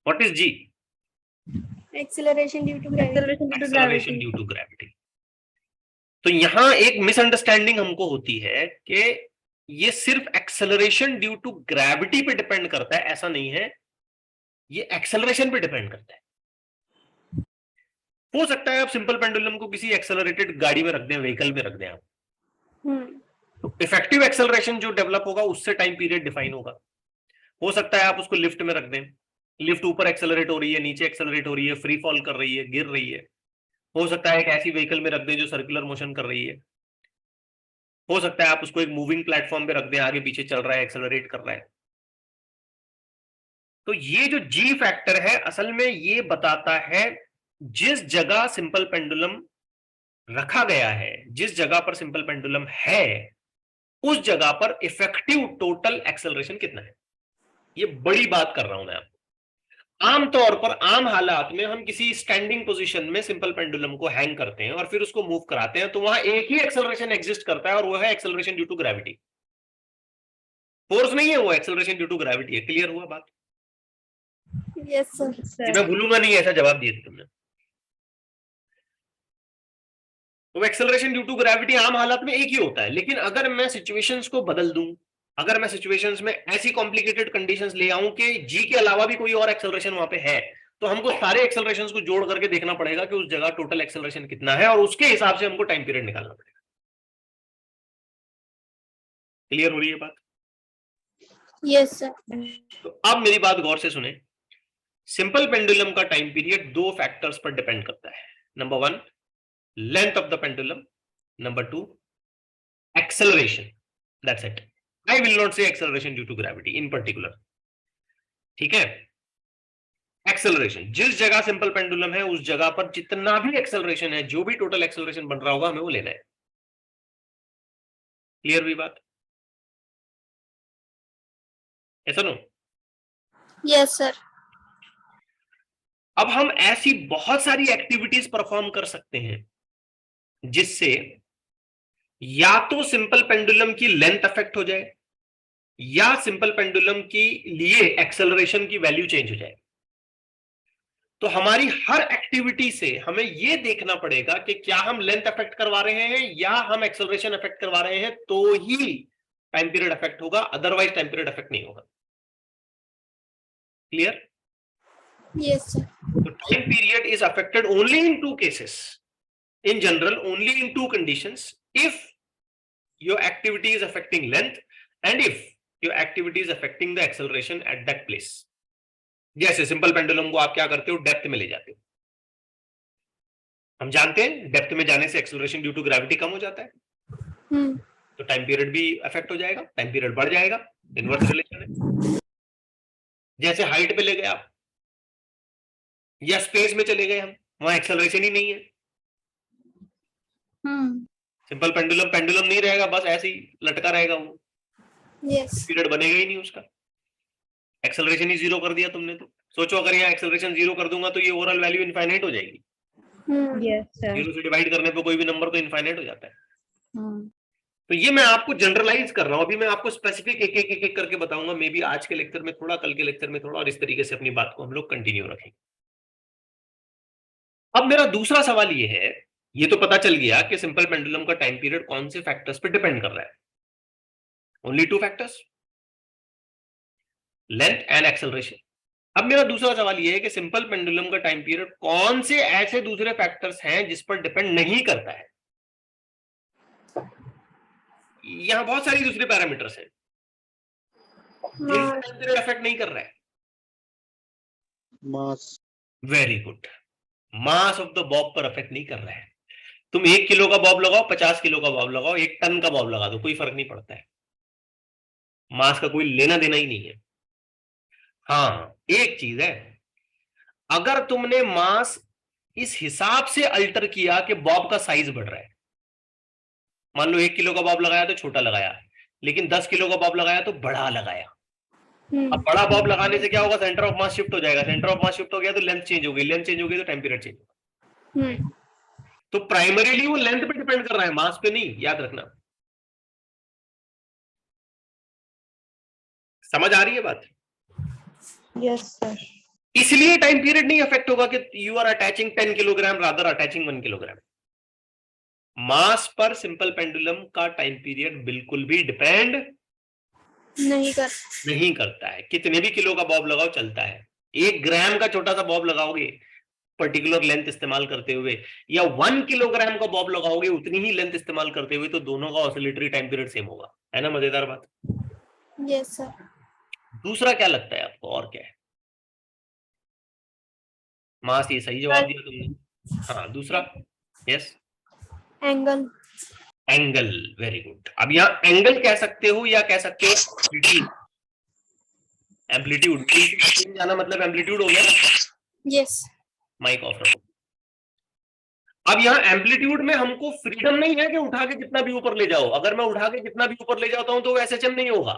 What is g? Acceleration due to gravity. Acceleration due to gravity. तो यहां एक मिसअंडरस्टैंडिंग हमको होती है कि ये सिर्फ एक्सेलरेशन ड्यू टू ग्रेविटी पे डिपेंड करता है, ऐसा नहीं है, ये एक्सेलरेशन पे डिपेंड करता है। हो सकता है आप सिंपल पेंडुलम को किसी एक्सेलरेटेड गाड़ी में रख दें, व्हीकल में रख दें आप, तो इफेक्टिव एक्सेलरेशन जो डेवलप होगा उससे टाइम पीरियड डिफाइन होगा। हो सकता है आप उसको लिफ्ट में रख दें, लिफ्ट ऊपर एक्सेलरेट हो रही है, नीचे एक्सेलरेट हो रही है, फ्री फॉल कर रही है, गिर रही है। हो सकता है एक ऐसी व्हीकल में रख दें जो सर्कुलर मोशन कर रही है। हो सकता है आप उसको एक मूविंग प्लेटफॉर्म पे रख दें, आगे पीछे चल रहा है, एक्सेलरेट कर रहा है। तो ये जो जी फैक्टर है असल में ये बताता है जिस जगह सिंपल पेंडुलम रखा गया है, जिस जगह पर सिंपल पेंडुलम है, उस जगह पर इफेक्टिव टोटल एक्सेलरेशन कितना है। ये बड़ी बात कर रहा हूं मैं आपको। आमतौर पर आम हालात में हम किसी स्टैंडिंग पोजीशन में सिंपल पेंडुलम को हैंग करते हैं और फिर उसको मूव कराते हैं, तो वहां एक ही एक्सेलरेशन एग्जिस्ट करता है और वो है acceleration due to gravity. Force नहीं है वो, एक्सेलरेशन ड्यू टू ग्रेविटी है। क्लियर हुआ बात? Yes sir. मैं भूलूंगा नहीं, ऐसा जवाब दिए थे तुमने। तो एक्सेलरेशन ड्यू टू ग्रेविटी आम हालात में एक ही होता है, लेकिन अगर मैं सिचुएशंस को बदल दूं, अगर मैं सिचुएशंस में ऐसी कॉम्प्लिकेटेड कंडीशंस ले आऊं कि जी के अलावा भी कोई और एक्सेलरेशन वहां पे है, तो हमको सारे एक्सेलरेशंस को जोड़ करके देखना पड़ेगा कि उस जगह टोटल एक्सेलरेशन कितना है और उसके हिसाब से हमको टाइम पीरियड निकालना पड़ेगा। क्लियर हो रही है बात? Yes sir. तो अब मेरी बात गौर से सुने। सिंपल पेंडुलम का टाइम पीरियड दो फैक्टर्स पर डिपेंड करता है। Number 1 length of the pendulum, number 2 acceleration. That's it. I will not say acceleration due to gravity in particular, ठीक है? एक्सेलरेशन, जिस जगह सिंपल पेंडुलम है उस जगह पर जितना भी एक्सेलरेशन है, जो भी टोटल एक्सेलरेशन बन रहा होगा, हमें वो लेना है। क्लियर हुई बात? ऐसा नो? Yes sir. अब हम ऐसी बहुत सारी एक्टिविटीज परफॉर्म कर सकते हैं जिससे या तो सिंपल पेंडुलम की लेंथ अफेक्ट हो जाए या सिंपल पेंडुलम की लिए एक्सेलरेशन की वैल्यू चेंज हो जाए। तो हमारी हर एक्टिविटी से हमें यह देखना पड़ेगा कि क्या हम लेंथ अफेक्ट करवा रहे हैं या हम एक्सेलरेशन अफेक्ट करवा रहे हैं, तो ही टाइम पीरियड अफेक्ट होगा, अदरवाइज टाइम पीरियड अफेक्ट नहीं होगा। क्लियर? Yes sir. तो time period is affected only in 2 cases, in general only in 2 conditions: if your activity is affecting length and if your activity is affecting the acceleration at that place. जैसे सिंपल पेंडुलम को आप क्या करते हो, डेप्थ में ले जाते हो। हम जानते हैं डेप्थ में जाने से एक्सेलरेशन ड्यू टू ग्रेविटी कम हो जाता है, तो टाइम पीरियड भी अफेक्ट हो जाएगा, टाइम पीरियड बढ़ जाएगा, इनवर्स रिलेशन है। जैसे हाइट पे ले गए आप या स्पेस में चले गए हम, वहां एक्सेलरेशन ही नहीं है। सिंपल पेंडुलम पेंडुलम नहीं रहेगा, बस ऐसे ही लटका रहेगा वो, यस। पीरियड बनेगा ही नहीं उसका। एक्सेलरेशन ही 0 कर दिया तुमने, तो सोचो अगर यहाँ एक्सेलरेशन 0 कर दूंगा तो ये ओवरऑल वैल्यू इनफाइनाइट हो जाएगी। Yes sir. 0 से डिवाइड करने पे कोई भी नंबर तो इनफाइनाइट हो जाता है। तो ये मैं आपको जनरलाइज कर रहा हूं, अभी मैं आपको स्पेसिफिक एक करके बताऊंगा, मे बी आज के लेक्चर में थोड़ा, कल के लेक्चर में थोड़ा, और इस तरीके से अपनी बात को हम लोग कंटिन्यू रखेंगे। अब मेरा दूसरा सवाल ये है, ये तो पता चल गया कि सिंपल पेंडुलम का टाइम पीरियड कौन से फैक्टर्स पे डिपेंड कर रहा है। Only 2 factors, length and acceleration. अब मेरा दूसरा सवाल यह है कि सिंपल पेंडुलम का टाइम पीरियड कौन से ऐसे दूसरे फैक्टर्स हैं जिस पर डिपेंड नहीं करता है। यहां बहुत सारी दूसरे पैरामीटर्स हैं जिन पर अफेक्ट नहीं कर रहा है। Mass. Very good. Mass of the bob पर अफेक्ट नहीं कर रहा है। तुम 1 किलो का बॉब लगाओ, 50 किलो का बॉब लगाओ, 1 टन का बॉब लगा दो, कोई फर्क नहीं पड़ता है। मास का कोई लेना देना ही नहीं है। हाँ, एक चीज है, अगर तुमने मास इस हिसाब से अल्टर किया कि बॉब का साइज बढ़ रहा है, मान लो 1 किलो का बॉब लगाया तो छोटा लगाया, लेकिन 10 किलो का बॉब लगाया तो बड़ा लगाया। अब बड़ा बॉब लगाने से क्या होगा, सेंटर ऑफ मास शिफ्ट हो जाएगा, सेंटर ऑफ मास शिफ्ट हो गया तो लेंथ चेंज हो गई, लेंथ चेंज हो गई तो टाइम पीरियड चेंज होगा। तो प्राइमरीली वो लेंथ पे डिपेंड कर रहा है, मास पे नहीं, याद रखना। समझ आ रही है बात? Yes sir. इसलिए टाइम पीरियड नहीं अफेक्ट होगा कि you are attaching 10 kilogram rather attaching 1 kilogram. Mass पर सिंपल पेंडुलम का टाइम पीरियड बिल्कुल भी डिपेंड नहीं करता है। कितने भी किलो का बॉब लगाओ चलता है। 1 ग्राम का छोटा सा बॉब लगाओगे पर्टिकुलर लेंथ इस्तेमाल करते हुए, या 1 किलोग्राम का बॉब लगाओगे उतनी ही लेंथ इस्तेमाल करते हुए, तो दोनों का ऑसिलेटरी टाइम पीरियड सेम होगा। है ना मजेदार बात? Yes sir. दूसरा क्या लगता है आपको, और क्या है? मास, ये सही जवाब दिया तुमने। हाँ, दूसरा? Yes, angle. Angle, very good. अब यहाँ एंगल कह सकते हो या कह सकते हो एम्पलीट्यूड। एम्पलीट्यूड जाना मतलब एम्पलीट्यूड हो गया ना। यस। माइक ऑफ रखो। अब यहाँ एम्पलीट्यूड में हमको फ्रीडम नहीं है कि उठा के कितना भी ऊपर ले जाओ। अगर मैं उठा के कितना भी ऊपर ले जाता हूं तो वो एसएचएम नहीं होगा।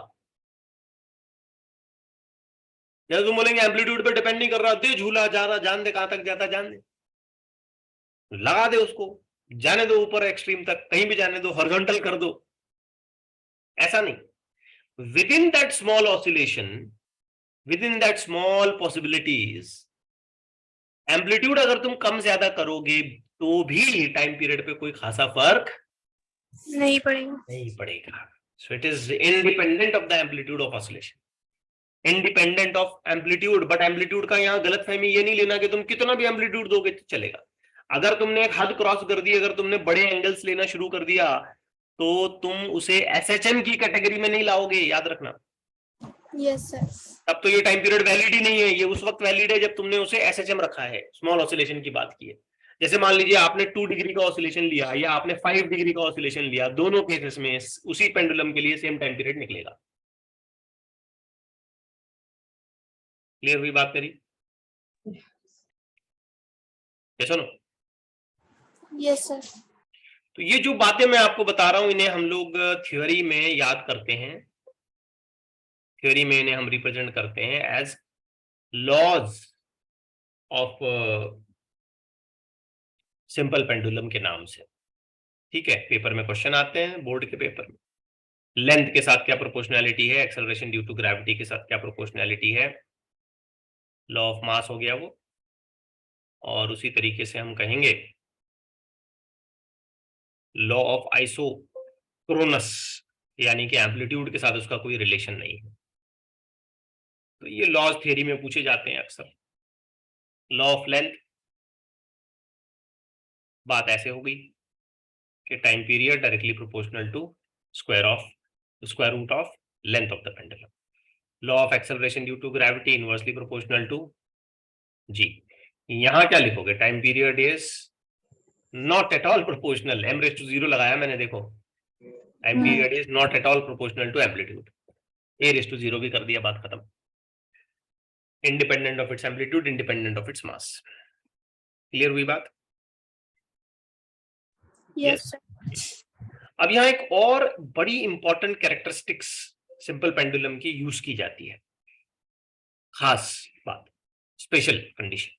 जैसे तुम बोलेंगे एम्पलीट्यूड पे डिपेंड नहीं कर रहा, दे झूला जा रहा, जान दे कहां तक जाता, जान दे, लगा दे उसको, जाने दो ऊपर एक्सट्रीम तक, कहीं भी जाने दो, हॉरिजॉन्टल कर दो। ऐसा नहीं, with in that small oscillation, with in that small possibilities, amplitude अगर तुम कम ज्यादा करोगे तो भी टाइम पीरियड पे कोई खासा फर्क नहीं पड़ेगा। नहीं पड़ेगा। So it is independent of the amplitude of oscillation. Independent of amplitude, but amplitude का यहाँ गलत फहमी ये नहीं लेना कि तुम कितना भी एम्पलीट्यूड दोगे तो चलेगा। अगर तुमने एक हद क्रॉस कर दी, अगर तुमने बड़े एंगल्स लेना शुरू कर दिया तो तुम उसे एसएचएम की कैटेगरी में नहीं लाओगे, याद रखना। Yes sir. तब तो ये टाइम पीरियड वैलिड ही नहीं है, ये उस वक्त वैलिड है जब तुमने उसे एसएचएम रखा है, स्मॉल ऑसिलेशन की बात की है। जैसे मान लीजिए आपने 2 डिग्री का ऑसिलेशन लिया या आपने 5 डिग्री का ऑसिलेशन लिया, दोनों केसेस में उसी पेंडुलम के लिए सेम टाइम पीरियड निकलेगा। क्लियर हुई बात मेरी? यस और नो? Yes sir. तो ये जो बातें मैं आपको बता रहा हूं इन्हें हम लोग थ्योरी में याद करते हैं, थ्योरी में इन्हें हम रिप्रेजेंट करते हैं as laws of simple pendulum के नाम से। ठीक है, पेपर में क्वेश्चन आते हैं, बोर्ड के पेपर में। लेंथ के साथ क्या प्रोपोर्शनैलिटी है, एक्सेलरेशन ड्यू टू ग्रेविटी के साथ क्या प्रोपोर्शनैलिटी है, लॉ ऑफ मास हो गया वो। और उसी तरीके से हम कहेंगे लॉ ऑफ आइसोक्रोनस, यानी कि एम्पलीट्यूड के साथ उसका कोई रिलेशन नहीं है। तो ये लॉज थ्योरी में पूछे जाते हैं अक्सर। लॉ ऑफ लेंथ, बात ऐसे हो गई कि time period directly proportional to square root of length of the pendulum. Law of acceleration due to gravity inversely proportional to g. यहां क्या लिखोगे, time period is not at all proportional, m⁻0 लगाया मैंने, देखो time period is not at all proportional to amplitude, a⁻0 भी कर दिया, बात खत्म। Independent of its amplitude, independent of its mass. Clear हुई बात? Yes sir. अब यहाँ एक और बड़ी इंपॉर्टेंट कैरेक्टरिस्टिक्स सिंपल पेंडुलम की यूज की जाती है, खास बात, स्पेशल कंडीशन।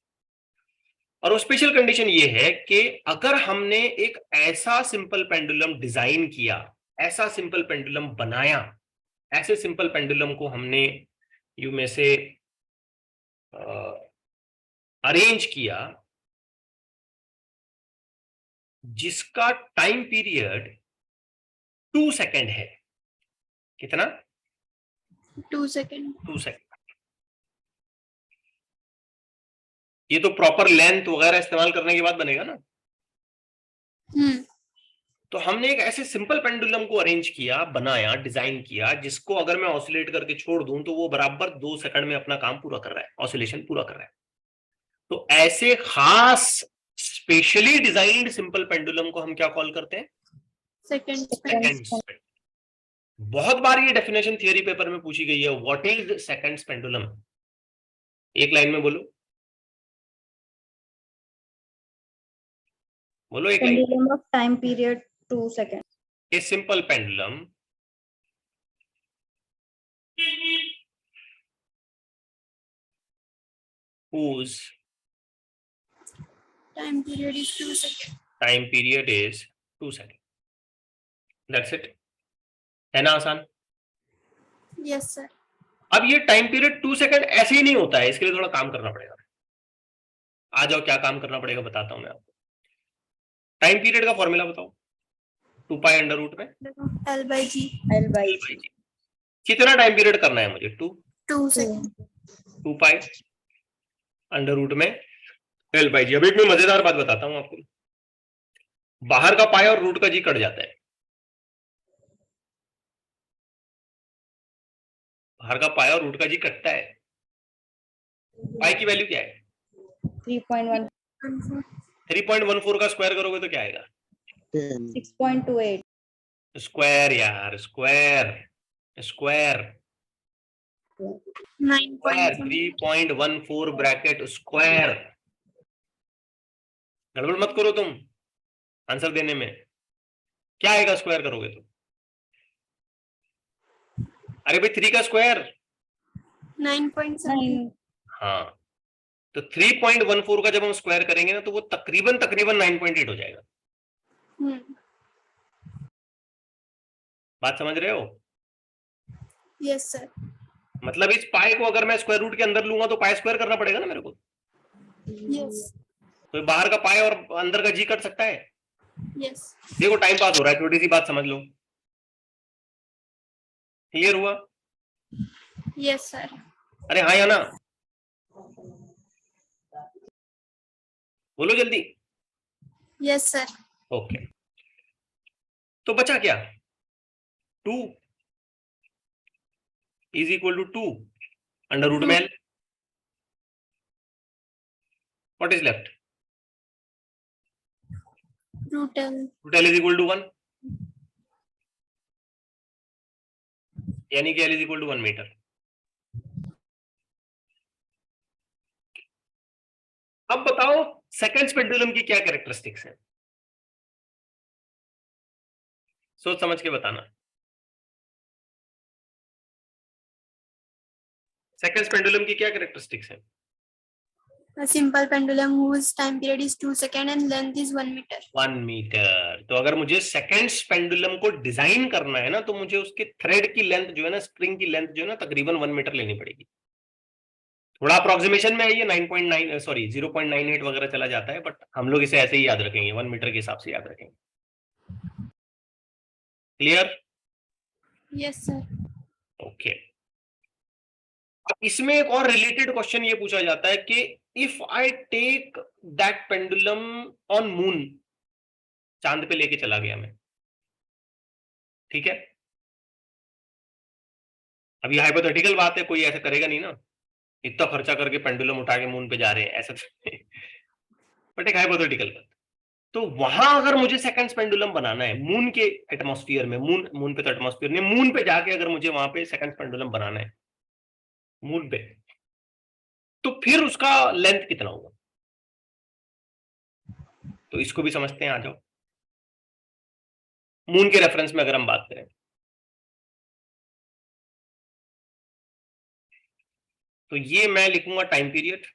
और वो स्पेशल कंडीशन ये है कि अगर हमने एक ऐसा सिंपल पेंडुलम डिजाइन किया, ऐसा सिंपल पेंडुलम बनाया, ऐसे सिंपल पेंडुलम को हमने यू में से अरेंज किया जिसका टाइम पीरियड 2 सेकेंड है। कितना? 2 सेकेंड। 2 सेकेंड। ये तो प्रॉपर लेंथ वगैरह इस्तेमाल करने के बाद बनेगा ना। तो हमने एक ऐसे सिंपल पेंडुलम को अरेंज किया, बनाया, डिजाइन किया, जिसको अगर मैं ऑसिलेट करके छोड़ दूं तो वो बराबर 2 सेकंड में अपना काम पूरा कर रहा है, ऑसिलेशन पूरा कर रहा है। तो ऐसे खास स्पेशली डिजाइन्ड सिंपल पेंडुलम को हम क्या कॉल करते हैं? सेकंड। बहुत बार ये डेफिनेशन थियरी पेपर में पूछी गई है, व्हाट इज सेकंड्स पेंडुलम? एक लाइन में बोलो, बोलो एक line. Pendulum of time period 2 seconds. A simple pendulum whose time period is 2 second. time period is 2 seconds. That's it. है ना आसान? Yes sir. अब ये टाइम पीरियड 2 सेकंड ऐसे ही नहीं होता है, इसके लिए थोड़ा काम करना पड़ेगा। आ जाओ, क्या काम करना पड़ेगा बताता हूं मैं आपको। टाइम पीरियड का फॉर्मूला बताओ। 2 पाई अंडर रूट में L/G। कितना टाइम पीरियड करना है मुझे? 2 सेकेंड। 2 पाई अंडर रूट में L/G। अब एक मैं मजेदार बात बताता हूं आपको, बाहर का पाई और रूट का जी कट जाता है। बाहर का पाई और रूट का जी कटता है। पाई की वैल्यू क्या है? 3.1 3.14 का स्क्वायर करोगे तो क्या आएगा? 6.28 स्क्वायर यार, स्क्वायर 3.14 ब्रैकेट स्क्वायर। गड़बड़ मत करो तुम आंसर देने में, क्या आएगा स्क्वायर करोगे तो? अरे भाई 3 का स्क्वायर 9.7। हाँ, तो 3.14 का जब हम स्क्वायर करेंगे ना तो वो तकरीबन 9.8 हो जाएगा। बात समझ रहे हो? Yes sir. मतलब इस पाई को अगर मैं स्क्वायर रूट के अंदर लूंगा तो पाई स्क्वायर करना पड़ेगा ना मेरे को। यस। तो बाहर का पाई और अंदर का जी कट सकता है? यस। देखो टाइम पास हो रहा है, छोटी सी बात समझ लो। क्लियर हुआ? Yes, sir. अरे हाँ या ना, बोलो जल्दी। Yes, sir. ओके, तो बचा क्या? 2 is equal to 2 under root में L। What is left? Root L. Root L is equal to 1, यानी कि L is equal to 1 metre. अब बताओ सेकंड पेंडुलम की क्या कैरेक्टरिस्टिक्स है, सोच समझ के बताना। सेकंड पेंडुलम की क्या कैरेक्टरिस्टिक्स है? A simple pendulum whose time period is 2 seconds and length is 1 meter. 1 metre. तो अगर मुझे सेकंड पेंडुलम को डिजाइन करना है ना, तो मुझे उसके थ्रेड की लेंथ जो है ना, स्ट्रिंग की लेंथ जो है ना, तकरीबन 1 मीटर लेनी पड़ेगी। थोड़ा अप्रोक्सीमेशन में है ये 9.9 सॉरी 0.98 वगैरह चला जाता है, बट हम लोग इसे ऐसे ही याद रखेंगे, 1 मीटर के हिसाब से याद रखेंगे। क्लियर? Yes, sir. ओके। अब इसमें एक और रिलेटेड क्वेश्चन ये पूछा जाता है कि if I take that pendulum on moon, चांद पे लेके चला गया मैं, ठीक है, अब ये हाइपोथेटिकल बात है, कोई ऐसा करेगा नहीं ना, इतना खर्चा करके पेंडुलम उठा के मून पे जा रहे हैं ऐसा, बट एक हाइपोथेटिकल बात। तो वहां अगर मुझे सेकंड पेंडुलम बनाना है मून के एटमॉस्फेयर में, मून पे तो एटमॉस्फेयर नहीं, मून पे जाके अगर मुझे वहां पे सेकंड पेंडुलम बनाना है मून पे, तो फिर उसका लेंथ कितना होगा? तो इसको भी समझते हैं, आ जाओ। मून के रेफरेंस में अगर हम बात करें, तो ये मैं लिखूंगा टाइम पीरियड,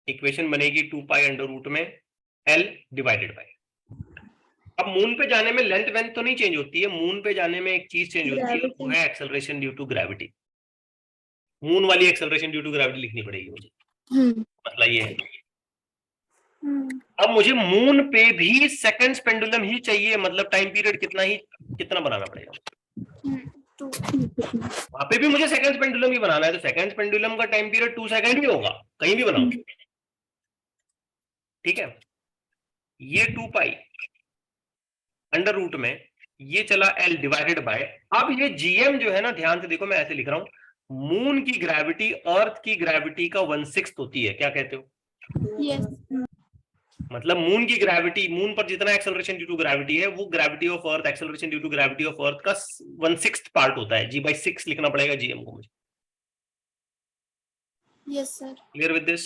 इक्वेशन बनेगी 2 पाई अंडर रूट में L डिवाइडेड बाय। अब मून पे जाने में लेंथ वेंथ तो नहीं चेंज होती है, मून पे जाने में एक चीज चेंज होती है, वो है acceleration due to gravity. Moon वाली एक्सेलरेशन ड्यू टू ग्रेविटी लिखनी पड़ेगी मुझे, मतलब ये है। अब मुझे मून पे भी सेकंड पेंडुलम ही चाहिए, मतलब टाइम पीरियड कितना बनाना पड़ेगा? 2. वहां पे भी मुझे सेकंड पेंडुलम ही बनाना है, तो सेकंड पेंडुलम का टाइम पीरियड 2 सेकंड ही होगा, कहीं भी बनाओ, ठीक है। ये 2 पाई अंडर रूट में ये चला L डिवाइडेड बाय, अब ये GM जो है ना, ध्यान से देखो, मैं ऐसे लिख रहा हूं, मून की ग्रेविटी अर्थ की ग्रेविटी का 1/6 होती है, क्या कहते हो? Yes. मतलब मून की ग्रेविटी, मून पर जितना एक्सेलरेशन ड्यू टू ग्रेविटी है, वो gravity of earth, acceleration due to gravity of earth का 1/6 पार्ट होता है। G/6 लिखना पड़ेगा GM को मुझे। Yes, sir. Clear with this?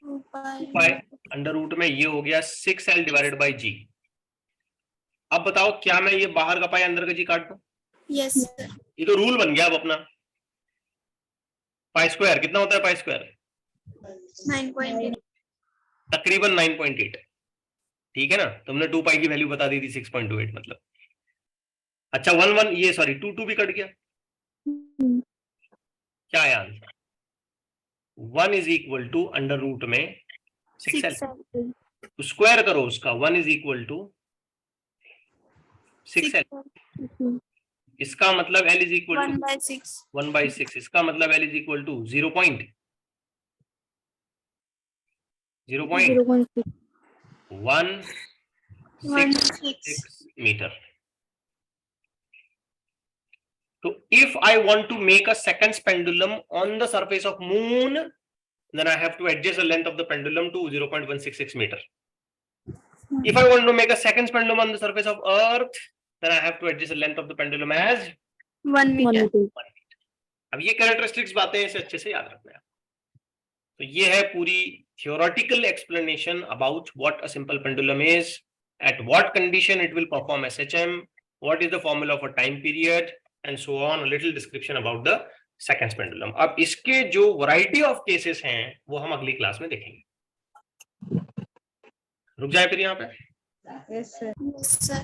2 pi pi. Under root में ये हो गया 6L डिवाइडेड बाई G। अब बताओ, क्या मैं ये बाहर का पाई अंदर का G काट दूं? Yes, sir. ये तो रूल बन गया अब अपना। पाई स्क्वायर कितना होता है? Pi square 9.8. तकरीबन 9.8, ठीक है ना। तुमने 2 पाई की वैल्यू बता दी थी 6.28, मतलब अच्छा 1 ये सॉरी 2 भी कट गया, क्या है answer? 1 is equal to under root में 6L, स्क्वायर करो उसका, 1 इज इक्वल टू 6L, इसका मतलब L इज इक्वल टू 1/6. 1/6, इसका मतलब L is equal to 0.1 metre. तो if I want to make a second pendulum on the surface of moon, then I have to adjust the length of the pendulum to 0.166 meter. If I want to make a second pendulum on the surface of earth, then I have to adjust the length of the pendulum as 1 meter. अब ये कैरेक्टरिस्टिक्स बातें इसे अच्छे से याद रखना है। तो ये है पूरी theoretical explanation about what a simple pendulum is, at what condition it will perform SHM, what is the formula for time period, and so on, a little description about the second pendulum. अब इसके जो variety of cases हैं वो हम अगली क्लास में देखेंगे। रुक जाए फिर यहाँ पे। Yes, sir. Yes, sir.